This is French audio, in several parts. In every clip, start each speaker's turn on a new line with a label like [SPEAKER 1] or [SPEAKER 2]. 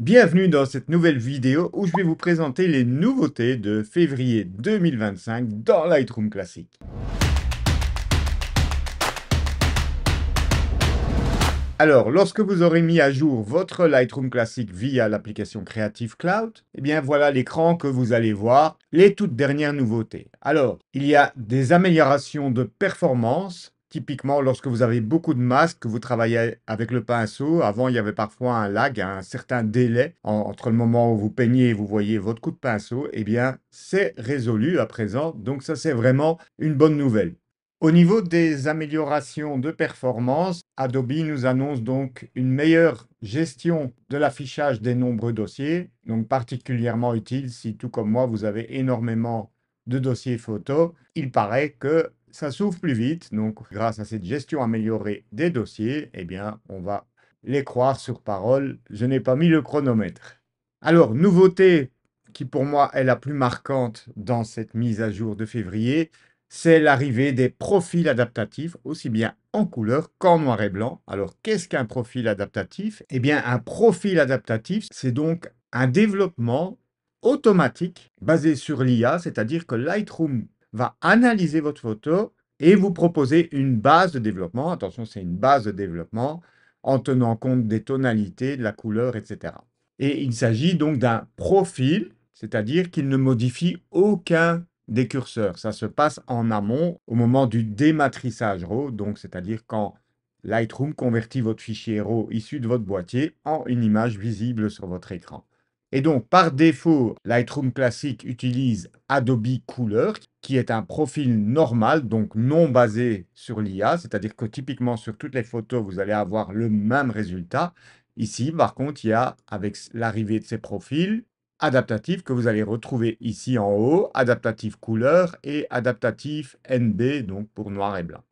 [SPEAKER 1] Bienvenue dans cette nouvelle vidéo où je vais vous présenter les nouveautés de février 2025 dans Lightroom Classic. Alors, lorsque vous aurez mis à jour votre Lightroom Classic via l'application Creative Cloud, eh bien voilà l'écran que vous allez voir, les toutes dernières nouveautés. Alors, il y a des améliorations de performance. Typiquement, lorsque vous avez beaucoup de masques, que vous travaillez avec le pinceau, avant il y avait parfois un lag, un certain délai entre le moment où vous peignez et vous voyez votre coup de pinceau, eh bien c'est résolu à présent, donc ça c'est vraiment une bonne nouvelle. Au niveau des améliorations de performance, Adobe nous annonce donc une meilleure gestion de l'affichage des nombreux dossiers, donc particulièrement utile si, tout comme moi, vous avez énormément de dossiers photos. Il paraît que ça s'ouvre plus vite, donc grâce à cette gestion améliorée des dossiers, eh bien, on va les croire sur parole. Je n'ai pas mis le chronomètre. Alors, nouveauté qui pour moi est la plus marquante dans cette mise à jour de février, c'est l'arrivée des profils adaptatifs, aussi bien en couleur qu'en noir et blanc. Alors, qu'est-ce qu'un profil adaptatif? Eh bien, un profil adaptatif, c'est donc un développement automatique basé sur l'IA, c'est-à-dire que Lightroom va analyser votre photo et vous proposer une base de développement. Attention, c'est une base de développement en tenant compte des tonalités, de la couleur, etc. Et il s'agit donc d'un profil, c'est-à-dire qu'il ne modifie aucun des curseurs. Ça se passe en amont au moment du dématrissage RAW, donc c'est-à-dire quand Lightroom convertit votre fichier RAW issu de votre boîtier en une image visible sur votre écran. Et donc, par défaut, Lightroom Classic utilise Adobe Couleur, qui est un profil normal, donc non basé sur l'IA, c'est-à-dire que typiquement sur toutes les photos, vous allez avoir le même résultat. Ici, par contre, il y a, avec l'arrivée de ces profils, adaptatif que vous allez retrouver ici en haut, adaptatif couleur et adaptatif NB, donc pour noir et blanc.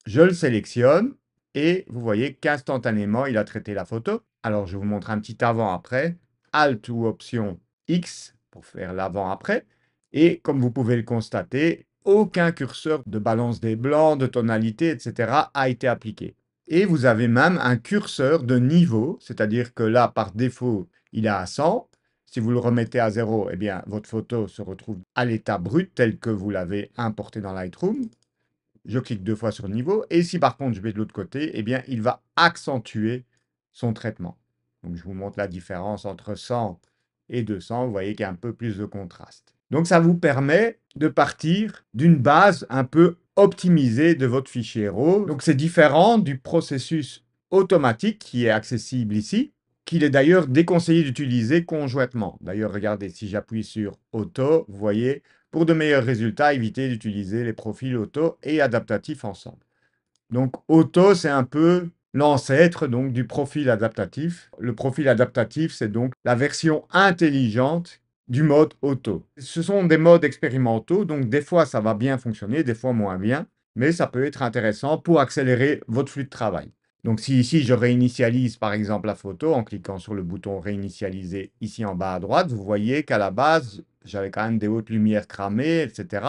[SPEAKER 1] Je le sélectionne et vous voyez qu'instantanément, il a traité la photo. Alors, je vous montre un petit avant-après. Alt ou Option X pour faire l'avant-après. Et comme vous pouvez le constater, aucun curseur de balance des blancs, de tonalité, etc. a été appliqué. Et vous avez même un curseur de niveau, c'est-à-dire que là, par défaut, il est à 100. Si vous le remettez à 0, eh bien, votre photo se retrouve à l'état brut tel que vous l'avez importé dans Lightroom. Je clique 2 fois sur le niveau. Et si par contre je vais de l'autre côté, eh bien, il va accentuer son traitement. Donc, je vous montre la différence entre 100 et 200. Vous voyez qu'il y a un peu plus de contraste. Donc, ça vous permet de partir d'une base un peu optimisée de votre fichier RAW. Donc, c'est différent du processus automatique qui est accessible ici, qu'il est d'ailleurs déconseillé d'utiliser conjointement. D'ailleurs, regardez, si j'appuie sur Auto, vous voyez, pour de meilleurs résultats, évitez d'utiliser les profils auto et adaptatifs ensemble. Donc, auto, c'est un peu l'ancêtre donc du profil adaptatif. Le profil adaptatif, c'est donc la version intelligente du mode auto. Ce sont des modes expérimentaux, donc des fois ça va bien fonctionner, des fois moins bien, mais ça peut être intéressant pour accélérer votre flux de travail. Donc si ici je réinitialise par exemple la photo en cliquant sur le bouton réinitialiser ici en bas à droite, vous voyez qu'à la base j'avais quand même des hautes lumières cramées, etc.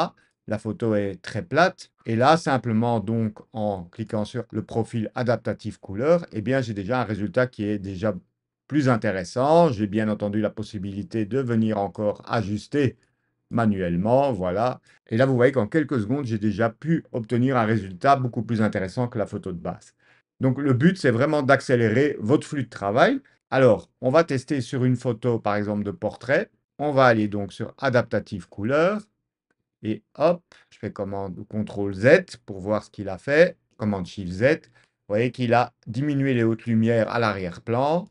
[SPEAKER 1] La photo est très plate. Et là, simplement, donc, en cliquant sur le profil adaptatif couleur, eh bien, j'ai déjà un résultat qui est déjà plus intéressant. J'ai bien entendu la possibilité de venir encore ajuster manuellement, voilà. Et là, vous voyez qu'en quelques secondes, j'ai déjà pu obtenir un résultat beaucoup plus intéressant que la photo de base. Donc, le but, c'est vraiment d'accélérer votre flux de travail. Alors, on va tester sur une photo, par exemple, de portrait. On va aller donc sur adaptatif couleur. Et hop, je fais commande ou CTRL Z pour voir ce qu'il a fait. Commande SHIFT Z. Vous voyez qu'il a diminué les hautes lumières à l'arrière-plan.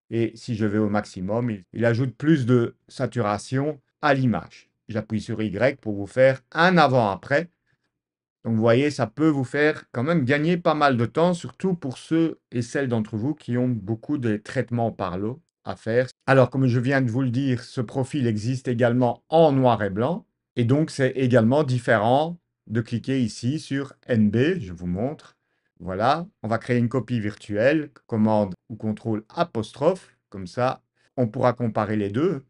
[SPEAKER 1] Et si je vais au maximum, il ajoute plus de saturation à l'image. J'appuie sur Y pour vous faire un avant-après. Donc vous voyez, ça peut vous faire quand même gagner pas mal de temps, surtout pour ceux et celles d'entre vous qui ont beaucoup de traitements par l'eau à faire. Alors, comme je viens de vous le dire, ce profil existe également en noir et blanc. Et donc, c'est également différent de cliquer ici sur NB. Je vous montre. Voilà, on va créer une copie virtuelle, commande ou contrôle apostrophe. Comme ça, on pourra comparer les deux.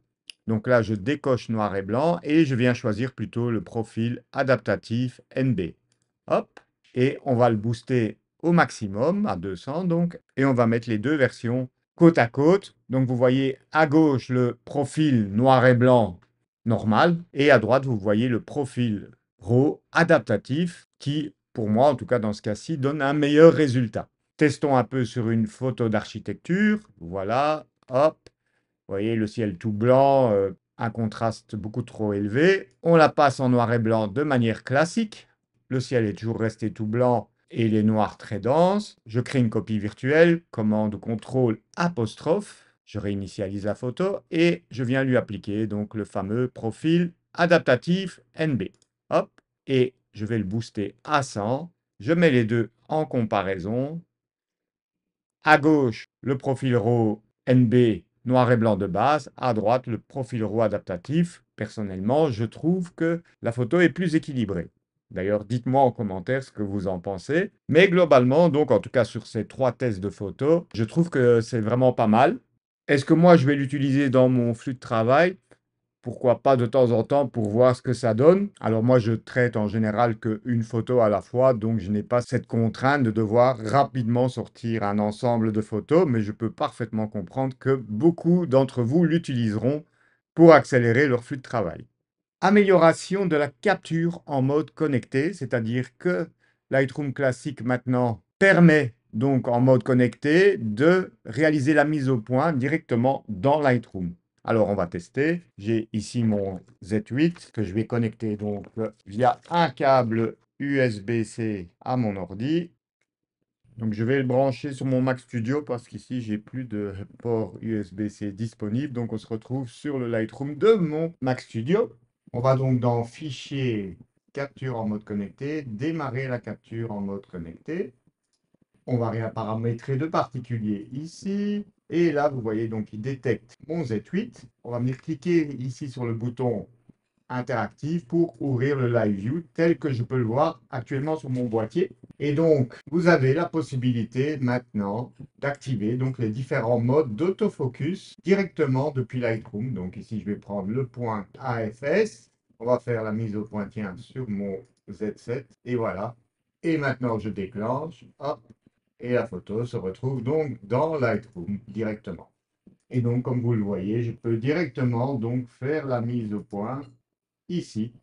[SPEAKER 1] Donc là, je décoche noir et blanc et je viens choisir plutôt le profil adaptatif NB. Hop, et on va le booster au maximum, à 200 donc, et on va mettre les deux versions côte à côte. Donc, vous voyez à gauche le profil noir et blanc normal et à droite, vous voyez le profil RAW adaptatif qui, pour moi, en tout cas dans ce cas-ci, donne un meilleur résultat. Testons un peu sur une photo d'architecture. Voilà, hop. Vous voyez le ciel tout blanc, un contraste beaucoup trop élevé. On la passe en noir et blanc de manière classique. Le ciel est toujours resté tout blanc et les noirs très denses. Je crée une copie virtuelle, commande CTRL apostrophe. Je réinitialise la photo et je viens lui appliquer donc le fameux profil adaptatif NB. Hop, et je vais le booster à 100. Je mets les deux en comparaison. À gauche, le profil RAW NB noir et blanc de base. À droite, le profil RAW adaptatif. Personnellement, je trouve que la photo est plus équilibrée. D'ailleurs, dites-moi en commentaire ce que vous en pensez. Mais globalement, donc en tout cas sur ces 3 tests de photos, je trouve que c'est vraiment pas mal. Est-ce que moi, je vais l'utiliser dans mon flux de travail? Pourquoi pas de temps en temps pour voir ce que ça donne. Alors moi, je traite en général qu'une photo à la fois, donc je n'ai pas cette contrainte de devoir rapidement sortir un ensemble de photos, mais je peux parfaitement comprendre que beaucoup d'entre vous l'utiliseront pour accélérer leur flux de travail. Amélioration de la capture en mode connecté, c'est-à-dire que Lightroom Classic maintenant permet donc en mode connecté de réaliser la mise au point directement dans Lightroom. Alors on va tester. J'ai ici mon Z8 que je vais connecter donc via un câble USB-C à mon ordi. Donc je vais le brancher sur mon Mac Studio parce qu'ici j'ai plus de port USB-C disponible. Donc on se retrouve sur le Lightroom de mon Mac Studio. On va donc dans Fichier, capture en mode connecté, démarrer la capture en mode connecté. On va rien paramétrer de particulier ici. Et là, vous voyez donc il détecte mon Z8. On va venir cliquer ici sur le bouton interactive pour ouvrir le Live View tel que je peux le voir actuellement sur mon boîtier. Et donc, vous avez la possibilité maintenant d'activer donc les différents modes d'autofocus directement depuis Lightroom. Donc ici, je vais prendre le point AFS. On va faire la mise au point tiens sur mon Z7 et voilà. Et maintenant, je déclenche, hop, et la photo se retrouve donc dans Lightroom directement. Et donc, comme vous le voyez, je peux directement donc faire la mise au point ici,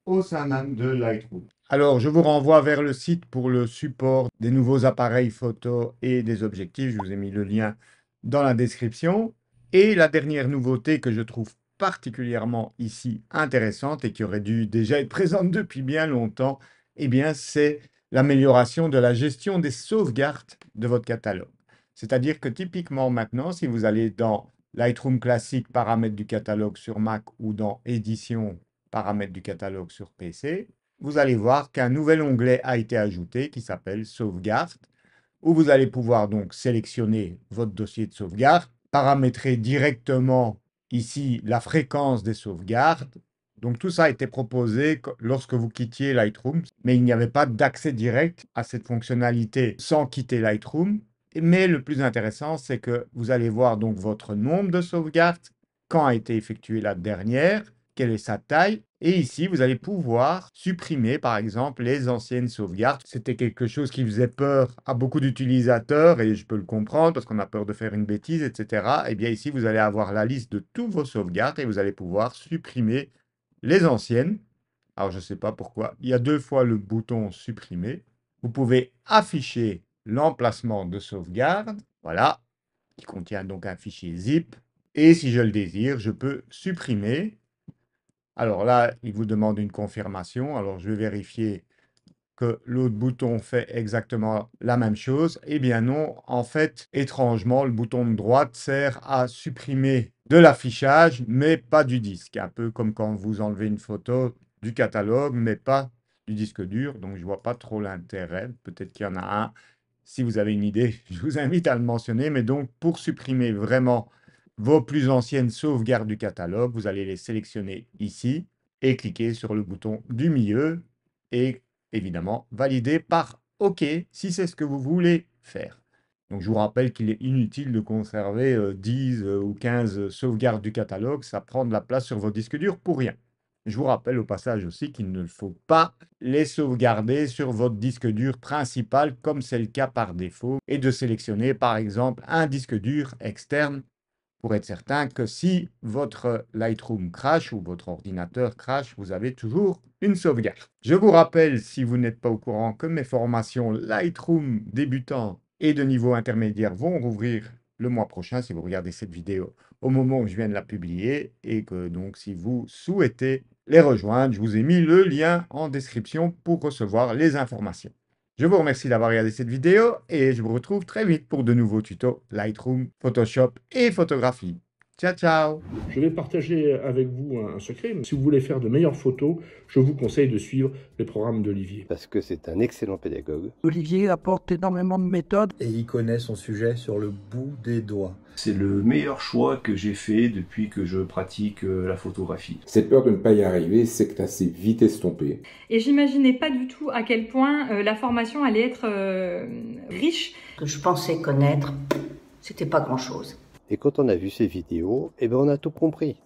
[SPEAKER 1] au sein même de Lightroom. Alors, je vous renvoie vers le site pour le support des nouveaux appareils photo et des objectifs. Je vous ai mis le lien dans la description. Et la dernière nouveauté que je trouve particulièrement ici intéressante et qui aurait dû déjà être présente depuis bien longtemps, eh bien, c'est l'amélioration de la gestion des sauvegardes de votre catalogue. C'est-à-dire que typiquement maintenant, si vous allez dans Lightroom classique, paramètres du catalogue sur Mac ou dans Édition, paramètres du catalogue sur PC, vous allez voir qu'un nouvel onglet a été ajouté qui s'appelle Sauvegarde, où vous allez pouvoir donc sélectionner votre dossier de sauvegarde, paramétrer directement ici la fréquence des sauvegardes. Donc tout ça a été proposé lorsque vous quittiez Lightroom, mais il n'y avait pas d'accès direct à cette fonctionnalité sans quitter Lightroom. Mais le plus intéressant, c'est que vous allez voir donc votre nombre de sauvegardes, quand a été effectuée la dernière, quelle est sa taille. Et ici, vous allez pouvoir supprimer, par exemple, les anciennes sauvegardes. C'était quelque chose qui faisait peur à beaucoup d'utilisateurs, et je peux le comprendre parce qu'on a peur de faire une bêtise, etc. Et bien ici, vous allez avoir la liste de tous vos sauvegardes et vous allez pouvoir supprimer les anciennes. Alors, je ne sais pas pourquoi. Il y a 2 fois le bouton supprimer. Vous pouvez afficher l'emplacement de sauvegarde. Voilà, qui contient donc un fichier zip. Et si je le désire, je peux supprimer. Alors là, il vous demande une confirmation. Alors, je vais vérifier que l'autre bouton fait exactement la même chose. Eh bien non, en fait, étrangement, le bouton de droite sert à supprimer de l'affichage, mais pas du disque. Un peu comme quand vous enlevez une photo du catalogue, mais pas du disque dur. Donc, je ne vois pas trop l'intérêt. Peut-être qu'il y en a un. Si vous avez une idée, je vous invite à le mentionner. Mais donc, pour supprimer vraiment vos plus anciennes sauvegardes du catalogue, vous allez les sélectionner ici et cliquer sur le bouton du milieu et évidemment valider par OK si c'est ce que vous voulez faire. Donc je vous rappelle qu'il est inutile de conserver 10 ou 15 sauvegardes du catalogue, ça prend de la place sur vos disques durs pour rien. Je vous rappelle au passage aussi qu'il ne faut pas les sauvegarder sur votre disque dur principal comme c'est le cas par défaut et de sélectionner par exemple un disque dur externe pour être certain que si votre Lightroom crash ou votre ordinateur crash, vous avez toujours une sauvegarde. Je vous rappelle, si vous n'êtes pas au courant, que mes formations Lightroom débutant et de niveau intermédiaire vont rouvrir le mois prochain si vous regardez cette vidéo au moment où je viens de la publier et que donc si vous souhaitez les rejoindre, je vous ai mis le lien en description pour recevoir les informations. Je vous remercie d'avoir regardé cette vidéo et je vous retrouve très vite pour de nouveaux tutos Lightroom, Photoshop et photographie. Ciao, ciao!
[SPEAKER 2] Je vais partager avec vous un secret. Si vous voulez faire de meilleures photos, je vous conseille de suivre les programmes d'Olivier.
[SPEAKER 3] Parce que c'est un excellent pédagogue.
[SPEAKER 4] Olivier apporte énormément de méthodes.
[SPEAKER 5] Et il connaît son sujet sur le bout des doigts.
[SPEAKER 6] C'est le meilleur choix que j'ai fait depuis que je pratique la photographie.
[SPEAKER 7] Cette peur de ne pas y arriver s'est assez vite estompée.
[SPEAKER 8] Et j'imaginais pas du tout à quel point la formation allait être riche.
[SPEAKER 9] Ce que je pensais connaître, c'était pas grand-chose.
[SPEAKER 3] Et quand on a vu ces vidéos, eh ben on a tout compris.